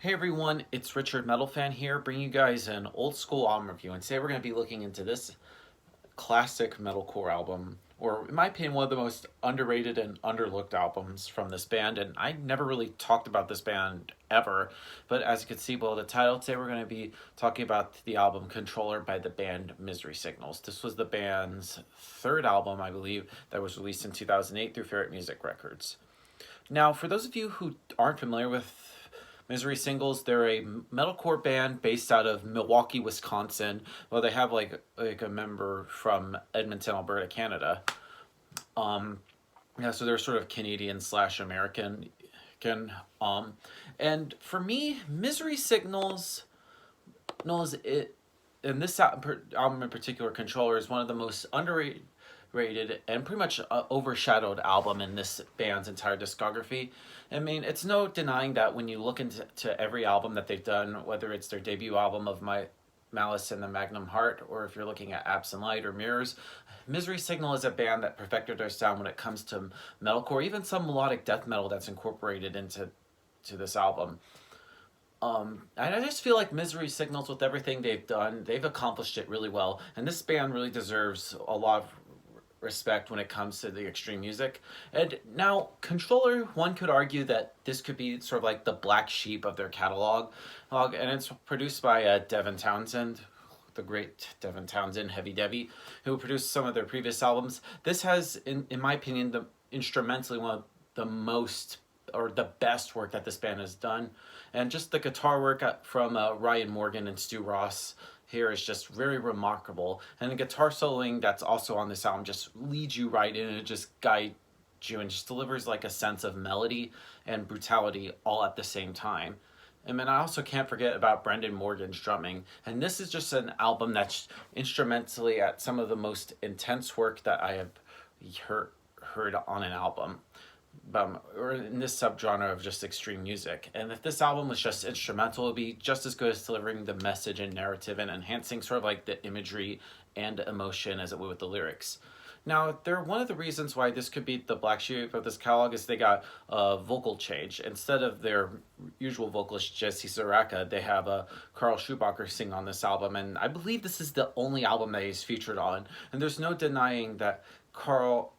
Hey everyone, it's Richard Metal Fan here, bringing you guys an old school album review. And today we're going to be looking into this classic metalcore album, or in my opinion, one of the most underrated and underlooked albums from this band. And I never really talked about this band ever, but as you can see below the title, today we're going to be talking about the album Controller by the band Misery Signals. This was the band's third album, I believe, that was released in 2008 through Ferret Music Records. Now, for those of you who aren't familiar with Misery Singles, they're a metalcore band based out of Milwaukee, Wisconsin. Well, they have like a member from Edmonton, Alberta, Canada. Um, yeah, so they're sort of Canadian slash American. Um, and for me, Misery Signals knows it. And this album in particular, Controller, is one of the most underrated rated and pretty much overshadowed album in this band's entire discography. I mean, it's no denying that when you look into every album that they've done, whether it's their debut album of My Malice and the Magnum Heart, or if you're looking at Absent Light or Mirrors, Misery Signal is a band that perfected their sound when it comes to metalcore, even some melodic death metal that's incorporated into this album. And I just feel like Misery Signals, with everything they've done, they've accomplished it really well. And this band really deserves a lot of respect when it comes to the extreme music. And now, Controller, one could argue that this could be sort of like the black sheep of their catalog. And it's produced by Devin Townsend, the great Devin Townsend, Heavy Devi, who produced some of their previous albums. This has, in my opinion, the instrumentally one of the most or the best work that this band has done. And just the guitar work from Ryan Morgan and Stu Ross here is just very remarkable. And the guitar soloing that's also on this album just leads you right in, and it just guides you and just delivers like a sense of melody and brutality all at the same time. And then I also can't forget about Brendan Morgan's drumming. And this is just an album that's instrumentally at some of the most intense work that I have heard on an album, or in this subgenre of just extreme music. And if this album was just instrumental, it would be just as good as delivering the message and narrative and enhancing sort of like the imagery and emotion as it would with the lyrics. Now, one of the reasons why this could be the black sheep of this catalog is they got a vocal change. Instead of their usual vocalist Jesse Zaraka, they have Carl Schubacher sing on this album, and I believe this is the only album that he's featured on. And there's no denying that Carl,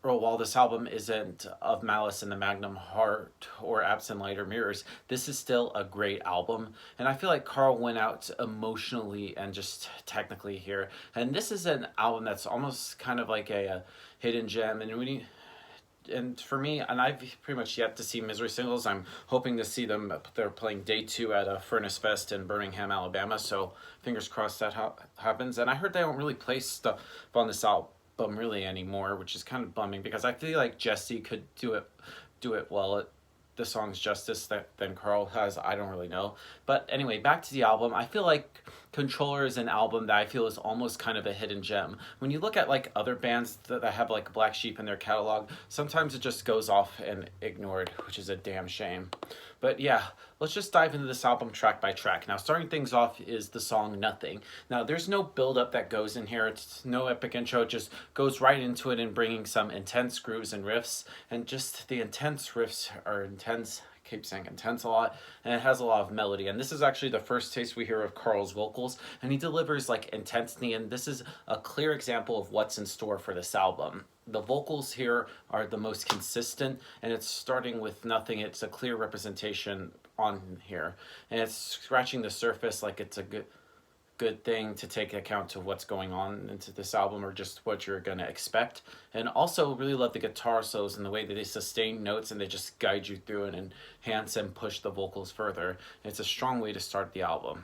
while this album isn't of Malice and the Magnum Heart or Absent Light or Mirrors, this is still a great album. And I feel like Carl went out emotionally and just technically here. And this is an album that's almost kind of like a hidden gem. And for me, and I've pretty much yet to see Misery Singles. I'm hoping to see them. They're playing day 2 at a Furnace Fest in Birmingham, Alabama. So fingers crossed that happens. And I heard they don't really play stuff on this album really anymore, which is kind of bumming because I feel like Jesse could do it well at the song's justice than Carl has. I don't really know. But anyway, back to the album. I feel like Controller is an album that I feel is almost kind of a hidden gem. When you look at like other bands that have like Black Sheep in their catalog, sometimes it just goes off and ignored, which is a damn shame. But yeah, let's just dive into this album track by track. Now, starting things off is the song Nothing. Now, there's no build-up that goes in here. It's no epic intro. It just goes right into it and bringing some intense grooves and riffs. And just the intense riffs are intense. I keep saying intense a lot. And it has a lot of melody. And this is actually the first taste we hear of Carl's vocals. And he delivers like intensity. And this is a clear example of what's in store for this album. The vocals here are the most consistent, and it's starting with Nothing. It's a clear representation on here, and it's scratching the surface like it's a good thing to take account of what's going on into this album, or just what you're going to expect. And also really love the guitar solos and the way that they sustain notes and they just guide you through and enhance and push the vocals further. And it's a strong way to start the album.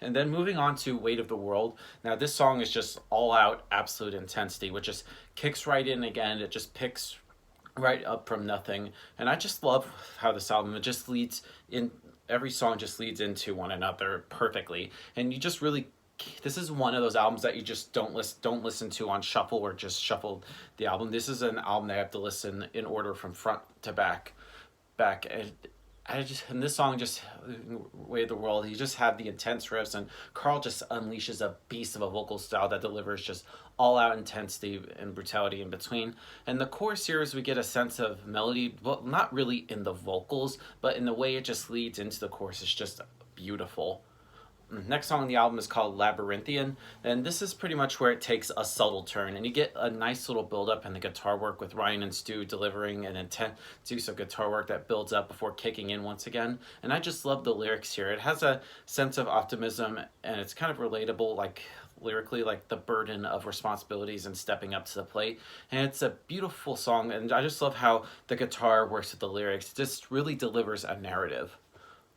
And then moving on to Weight of the World. Now this song is just all out absolute intensity, which just kicks right in again. It just picks right up from Nothing. And I just love how this album, it just leads in, every song just leads into one another perfectly. And you just really, this is one of those albums that you just don't listen to on shuffle or just shuffle the album. This is an album that I have to listen in order from front to back. And in this song, just Way of the World, he just had the intense riffs, and Carl just unleashes a beast of a vocal style that delivers just all out intensity and brutality in between. And the chorus here is we get a sense of melody, well, not really in the vocals, but in the way it just leads into the chorus is just beautiful. Next song on the album is called Labyrinthian, and this is pretty much where it takes a subtle turn, and you get a nice little build up in the guitar work with Ryan and Stu delivering an intense use of guitar work that builds up before kicking in once again. And I just love the lyrics here. It has a sense of optimism, and it's kind of relatable, like lyrically, like the burden of responsibilities and stepping up to the plate. And it's a beautiful song, and I just love how the guitar works with the lyrics. It just really delivers a narrative.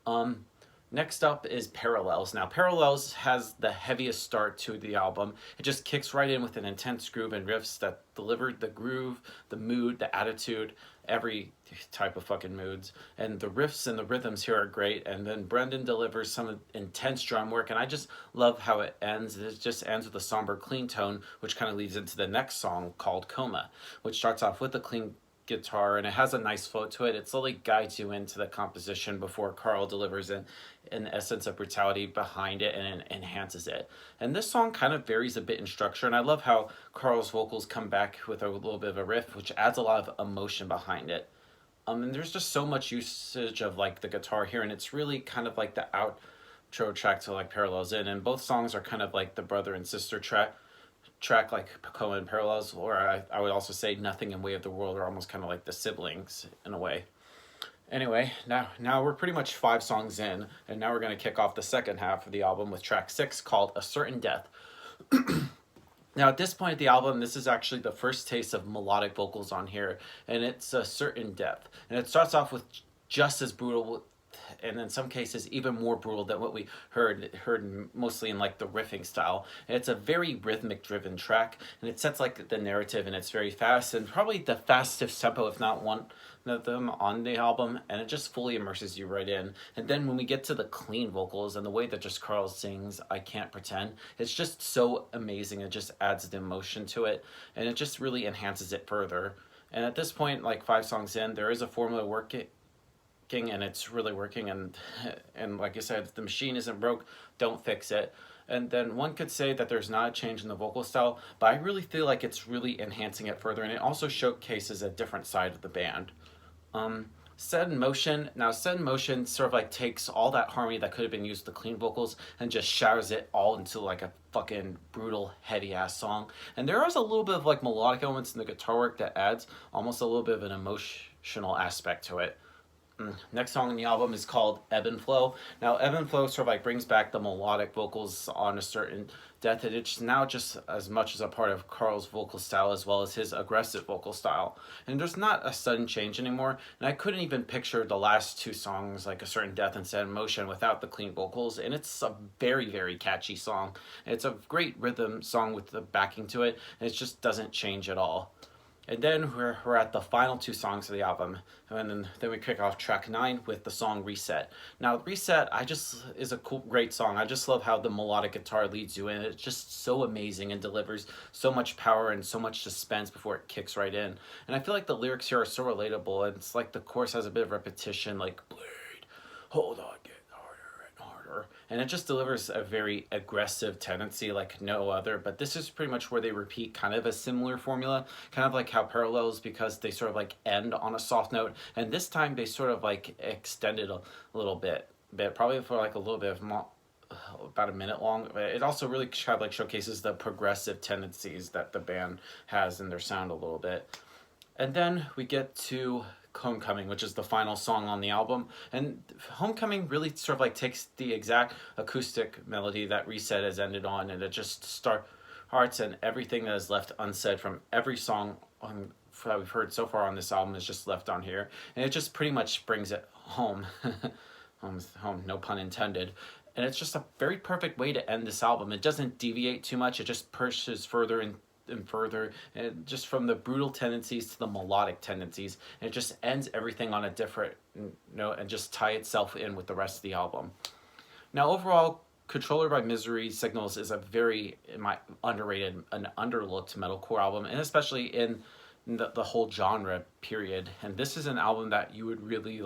Um, Next up is Parallels. Now, Parallels has the heaviest start to the album. It just kicks right in with an intense groove and riffs that deliver the groove, the mood, the attitude, every type of fucking moods. And the riffs and the rhythms here are great. And then Brendan delivers some intense drum work, and I just love how it ends. It just ends with a somber, clean tone, which kind of leads into the next song called Coma, which starts off with a clean guitar, and it has a nice flow to it. It slowly guides you into the composition before Carl delivers an essence of brutality behind it and enhances it. And this song kind of varies a bit in structure, and I love how Carl's vocals come back with a little bit of a riff, which adds a lot of emotion behind it. And there's just so much usage of like the guitar here, and it's really kind of like the outro track to like Parallels in, and both songs are kind of like the brother and sister track like Coma and Parallels, or I would also say Nothing and Way of the World are almost kind of like the siblings in a way. Anyway, now we're pretty much 5 songs in, and now we're going to kick off the second half of the album with track 6 called A Certain Death. Now, at this point of the album, this is actually the first taste of melodic vocals on here, and it's A Certain Death. And it starts off with just as brutal, and in some cases even more brutal than what we heard mostly in like the riffing style. And it's a very rhythmic driven track, and it sets like the narrative, and it's very fast, and probably the fastest tempo if not one of them on the album, and it just fully immerses you right in. And then when we get to the clean vocals and the way that just Carl sings I Can't Pretend, it's just so amazing. It just adds the emotion to it, and it just really enhances it further. And at this point, like 5 songs in, there is a formula working, and it's really working, and like I said, if the machine isn't broke, don't fix it. And then one could say that there's not a change in the vocal style, but I really feel like it's really enhancing it further, and it also showcases a different side of the band. Set in Motion. Now, Set in Motion sort of like takes all that harmony that could have been used with the clean vocals and just showers it all into like a fucking brutal, heavy ass song. And there is a little bit of like melodic elements in the guitar work that adds almost a little bit of an emotional aspect to it. Next song on the album is called Ebb and Flow. Now, Ebb and Flow sort of like brings back the melodic vocals on A Certain Death, and it's now just as much as a part of Carl's vocal style as well as his aggressive vocal style. And there's not a sudden change anymore, and I couldn't even picture the last 2 songs, like A Certain Death and Set in Motion, without the clean vocals, and it's a very, very catchy song. It's a great rhythm song with the backing to it, and it just doesn't change at all. And then we're at the final 2 songs of the album, and then we kick off track 9 with the song Reset. Now, Reset is a cool, great song. I just love how the melodic guitar leads you in. It's just so amazing and delivers so much power and so much suspense before it kicks right in. And I feel like the lyrics here are so relatable, and it's like the chorus has a bit of repetition, like Blade, hold on, get harder and harder. And it just delivers a very aggressive tendency like no other, but this is pretty much where they repeat kind of a similar formula, kind of like how Parallels, because they sort of like end on a soft note, and this time they sort of like extend it a little bit, probably for like a little bit of about a minute long. It also really kind of like showcases the progressive tendencies that the band has in their sound a little bit. And then we get to Homecoming, which is the final song on the album. And Homecoming really sort of like takes the exact acoustic melody that Reset has ended on, and it just starts, and everything that is left unsaid from every song that we've heard so far on this album is just left on here. And it just pretty much brings it home. Home, no pun intended. And it's just a very perfect way to end this album. It doesn't deviate too much. It just pushes further and further, and just from the brutal tendencies to the melodic tendencies, and it just ends everything on a different note and just tie itself in with the rest of the album. Now, overall, Controller by Misery Signals is a very, in my underrated and underlooked metalcore album, and especially in the whole genre period. And this is an album that you would really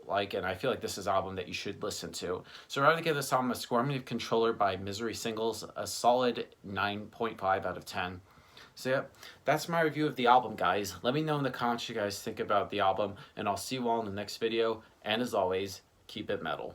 like, and I feel like this is an album that you should listen to. So rather than give this album a score, I'm going to give Controller by Misery Singles a solid 9.5 out of 10. So yeah, that's my review of the album, guys. Let me know in the comments what you guys think about the album, and I'll see you all in the next video. And as always, keep it metal.